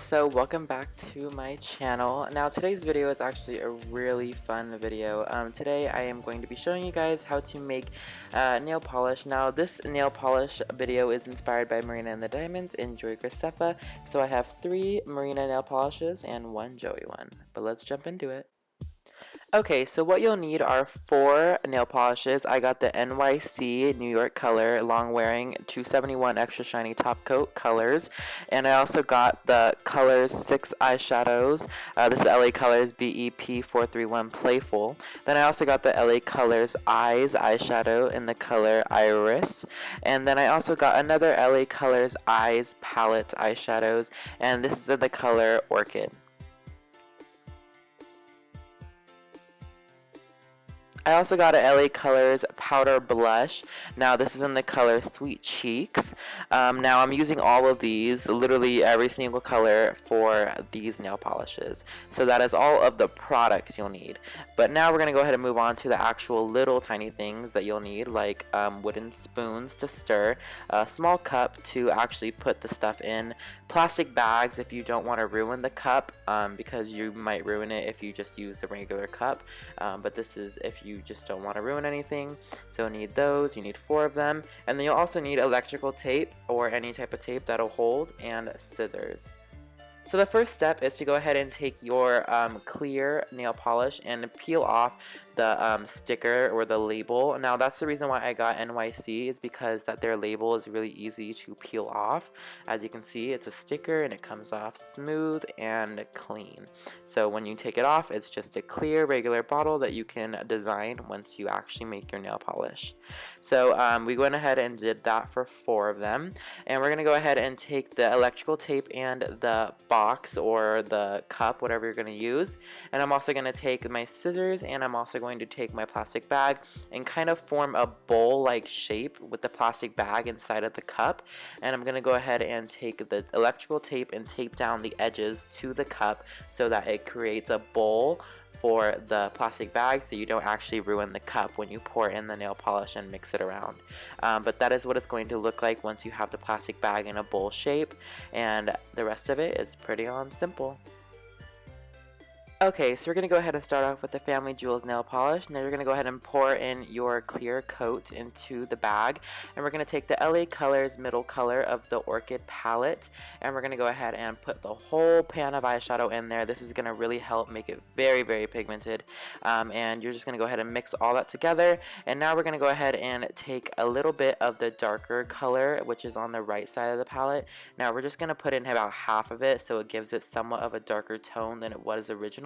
so welcome back to my channel. Now today's video is actually a really fun video. Today I am going to be showing you guys how to make nail polish. Now this nail polish video is inspired by Marina and the Diamonds in Graceffa. So I have 3 Marina nail polishes and 1 JAYY one. But let's jump into it. Okay, so what you'll need are 4 nail polishes. I got the NYC New York color, long wearing 271 extra shiny top coat colors, and I also got the colors 6 eyeshadows. This is LA Colors BEP431 Playful. Then I also got the LA Colors Eyes eyeshadow in the color Iris, and then I also got another LA Colors Eyes palette eyeshadows, and this is in the color Orchid. I also got a LA Colors powder blush. Now this is in the color Sweet Cheeks. Now I'm using all of these, literally every single color for these nail polishes. So that is all of the products you'll need. But now we're going to go ahead and move on to the actual little tiny things that you'll need, like wooden spoons to stir, a small cup to actually put the stuff in, plastic bags if you don't want to ruin the cup, because you might ruin it if you just use the regular cup, but this is if you just don't want to ruin anything. So you need those, you need 4 of them, and then you'll also need electrical tape or any type of tape that'll hold, and scissors. So the first step is to go ahead and take your clear nail polish and peel off the sticker or the label. Now that's the reason why I got NYC, is because that their label is really easy to peel off. As you can see, it's a sticker and it comes off smooth and clean. So when you take it off, it's just a clear regular bottle that you can design once you actually make your nail polish. So we went ahead and did that for 4 of them, and we're gonna go ahead and take the electrical tape and the box or the cup, whatever you're gonna use, and I'm also gonna take my scissors, and I'm also going to take my plastic bag and kind of form a bowl like shape with the plastic bag inside of the cup, and I'm gonna go ahead and take the electrical tape and tape down the edges to the cup so that it creates a bowl for the plastic bag, so you don't actually ruin the cup when you pour in the nail polish and mix it around. But that is what it's going to look like once you have the plastic bag in a bowl shape, and the rest of it is pretty simple. Okay, so we're going to go ahead and start off with the Family Jewels nail polish. Now you're going to go ahead and pour in your clear coat into the bag, and we're going to take the LA Colors middle color of the Orchid palette, and we're going to go ahead and put the whole pan of eyeshadow in there. This is going to really help make it very, very pigmented, and you're just going to go ahead and mix all that together. And now we're going to go ahead and take a little bit of the darker color, which is on the right side of the palette. Now we're just going to put in about half of it, so it gives it somewhat of a darker tone than it was originally.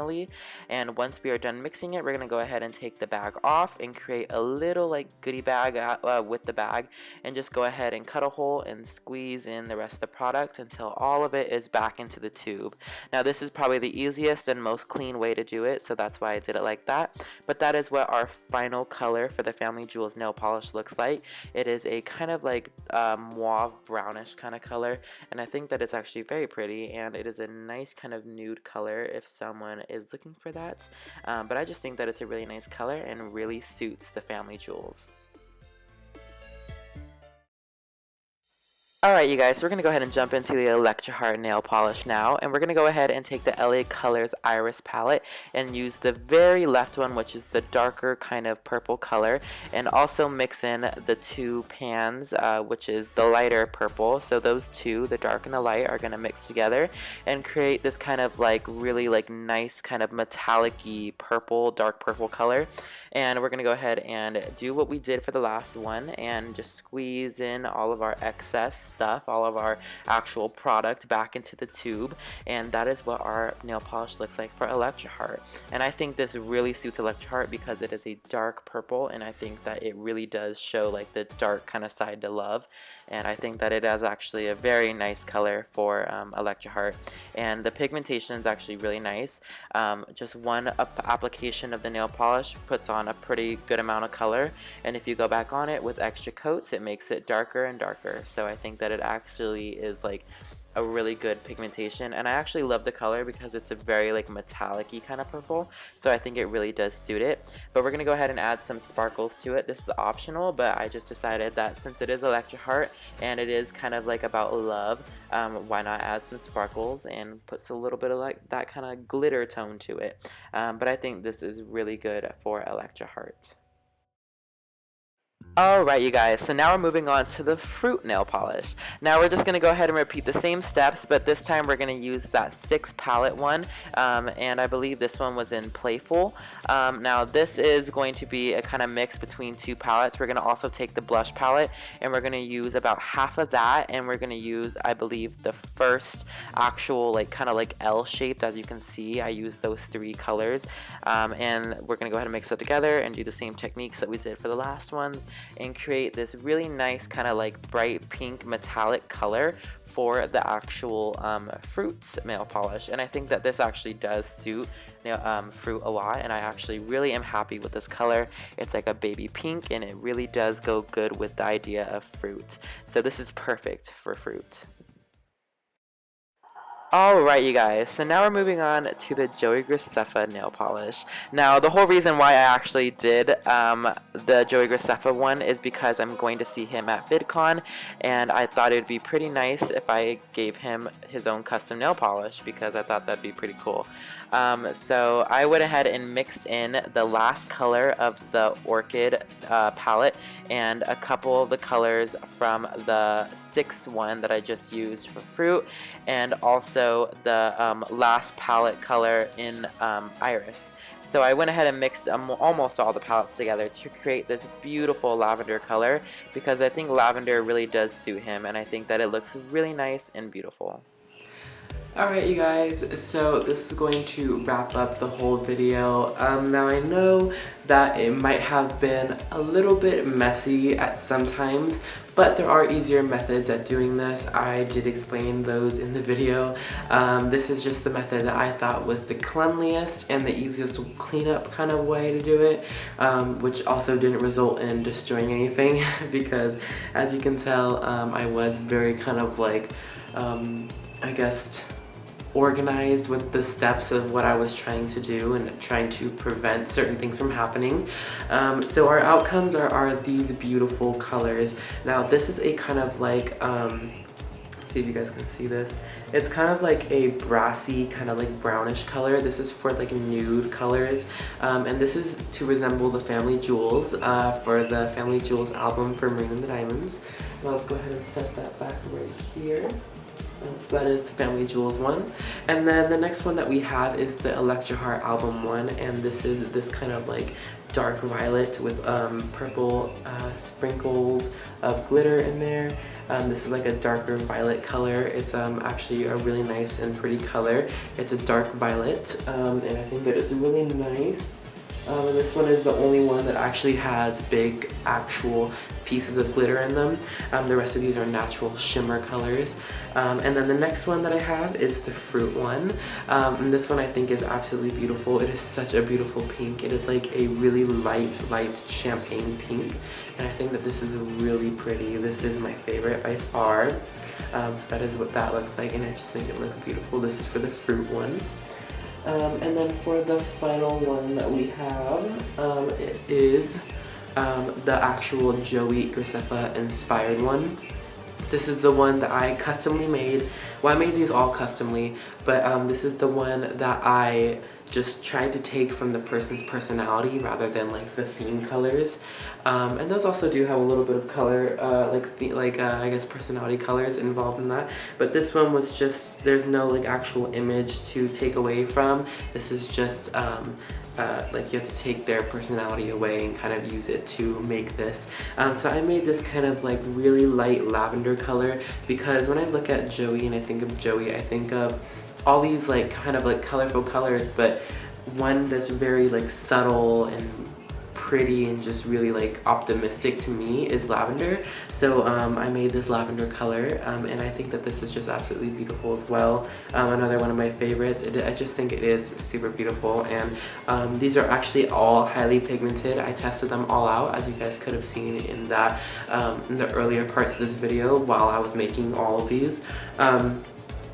And once we are done mixing it, we're going to go ahead and take the bag off and create a little like goodie bag with the bag, and just go ahead and cut a hole and squeeze in the rest of the product until all of it is back into the tube. Now this is probably the easiest and most clean way to do it, so that's why I did it like that. But that is what our final color for the Family Jewels nail polish looks like. It is a kind of like mauve brownish kind of color, and I think that it's actually very pretty, and it is a nice kind of nude color if someone is looking for that, but I just think that it's a really nice color and really suits the Family Jewels. Alright you guys, so we're going to go ahead and jump into the ELECTRA Heart nail polish now, and we're going to go ahead and take the LA Colors Iris palette and use the very left one, which is the darker kind of purple color, and also mix in the 2 pans, which is the lighter purple. So those 2, the dark and the light, are going to mix together and create this kind of like really like nice kind of metallic-y purple, dark purple color. And we're going to go ahead and do what we did for the last one and just squeeze in all of our excess stuff, all of our actual product back into the tube, and that is what our nail polish looks like for ELECTRA Heart. And I think this really suits ELECTRA Heart because it is a dark purple, and I think that it really does show like the dark kind of side to love, and I think that it is actually a very nice color for ELECTRA Heart, and the pigmentation is actually really nice. Just one application of the nail polish puts on a pretty good amount of color, and if you go back on it with extra coats, it makes it darker and darker. So I think that it actually is like a really good pigmentation, and I actually love the color because it's a very like metallic-y kind of purple, so I think it really does suit it. But we're gonna go ahead and add some sparkles to it. This is optional, but I just decided that since it is Electra Heart and it is kind of like about love, why not add some sparkles and put a little bit of like that kind of glitter tone to it. But I think this is really good for Electra Heart. Alright you guys, so now we're moving on to the Fruit nail polish. Now we're just going to go ahead and repeat the same steps, but this time we're going to use that 6 palette one, and I believe this one was in Playful. Now this is going to be a kind of mix between 2 palettes. We're going to also take the blush palette, and we're going to use about half of that, and we're going to use, I believe, the first actual like kind of like L-shaped. As you can see, I used those 3 colors, and we're going to go ahead and mix it together and do the same techniques that we did for the last ones, and create this really nice kind of like bright pink metallic color for the actual Fruit nail polish. And I think that this actually does suit Fruit a lot, and I actually really am happy with this color. It's like a baby pink, and it really does go good with the idea of Fruit. So this is perfect for Fruit. Alright you guys, so now we're moving on to the JAYY Graceffa nail polish. Now the whole reason why I actually did the JAYY Graceffa one is because I'm going to see him at VidCon, and I thought it would be pretty nice if I gave him his own custom nail polish, because I thought that'd be pretty cool. So I went ahead and mixed in the last color of the Orchid palette and a couple of the colors from the 6th one that I just used for Fruit, and also the last palette color in Iris. So I went ahead and mixed almost all the palettes together to create this beautiful lavender color, because I think lavender really does suit him, and I think that it looks really nice and beautiful. Alright you guys, so this is going to wrap up the whole video. Now I know that it might have been a little bit messy at some times, but there are easier methods at doing this. I did explain those in the video. This is just the method that I thought was the cleanliest and the easiest to clean up kind of way to do it, which also didn't result in destroying anything because as you can tell, I was very kind of like, I guess, organized with the steps of what I was trying to do and trying to prevent certain things from happening. So our outcomes are these beautiful colors. Now this is a kind of like, let's see if you guys can see this. It's kind of like a brassy, kind of like brownish color. This is for like nude colors. And this is to resemble the Family Jewels for the Family Jewels album for Marina and the Diamonds. Now let's go ahead and set that back right here. So that is the Family Jewels one. And then the next one that we have is the Electra Heart album one, and this is this kind of like dark violet with purple sprinkles of glitter in there. This is like a darker violet color. It's actually a really nice and pretty color. It's a dark violet, and I think that it's really nice. And this one is the only one that actually has big actual pieces of glitter in them. The rest of these are natural shimmer colors. And then the next one that I have is the Fruit one. And this one I think is absolutely beautiful. It is such a beautiful pink. It is like a really light champagne pink. And I think that this is really pretty. This is my favorite by far. So that is what that looks like, and I just think it looks beautiful. This is for the Fruit one. And then for the final one that we have, it is the actual JAYY Graceffa inspired one. This is the one that I customly made. Well, I made these all customly, but this is the one that I just tried to take from the person's personality rather than like the theme colors. And those also do have a little bit of color, I guess personality colors involved in that. But this one was just, there's no like actual image to take away from. This is just like you have to take their personality away and kind of use it to make this. So I made this kind of like really light lavender color because when I look at JAYY and I think of JAYY, I think of all these like kind of like colorful colors, but one that's very like subtle and pretty and just really like optimistic to me is lavender. So I made this lavender color, and I think that this is just absolutely beautiful as well. Another one of my favorites. I just think it is super beautiful, and these are actually all highly pigmented. I tested them all out, as you guys could have seen in that in the earlier parts of this video while I was making all of these.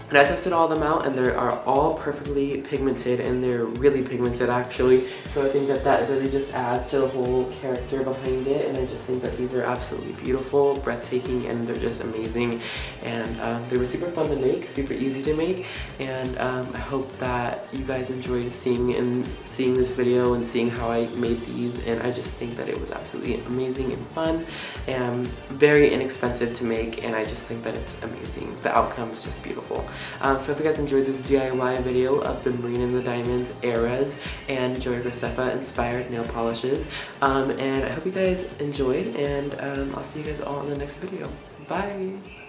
And I tested all of them out, and they are all perfectly pigmented, and they're really pigmented actually. So I think that that really just adds to the whole character behind it, and I just think that these are absolutely beautiful, breathtaking, and they're just amazing. And they were super fun to make, super easy to make, and I hope that you guys enjoyed seeing this video and seeing how I made these. And I just think that it was absolutely amazing and fun and very inexpensive to make, and I just think that it's amazing. The outcome is just beautiful. So if you guys enjoyed this DIY video of the Marina and the Diamonds eras and JAYY Graceffa inspired nail polishes, and I hope you guys enjoyed, and I'll see you guys all in the next video. Bye!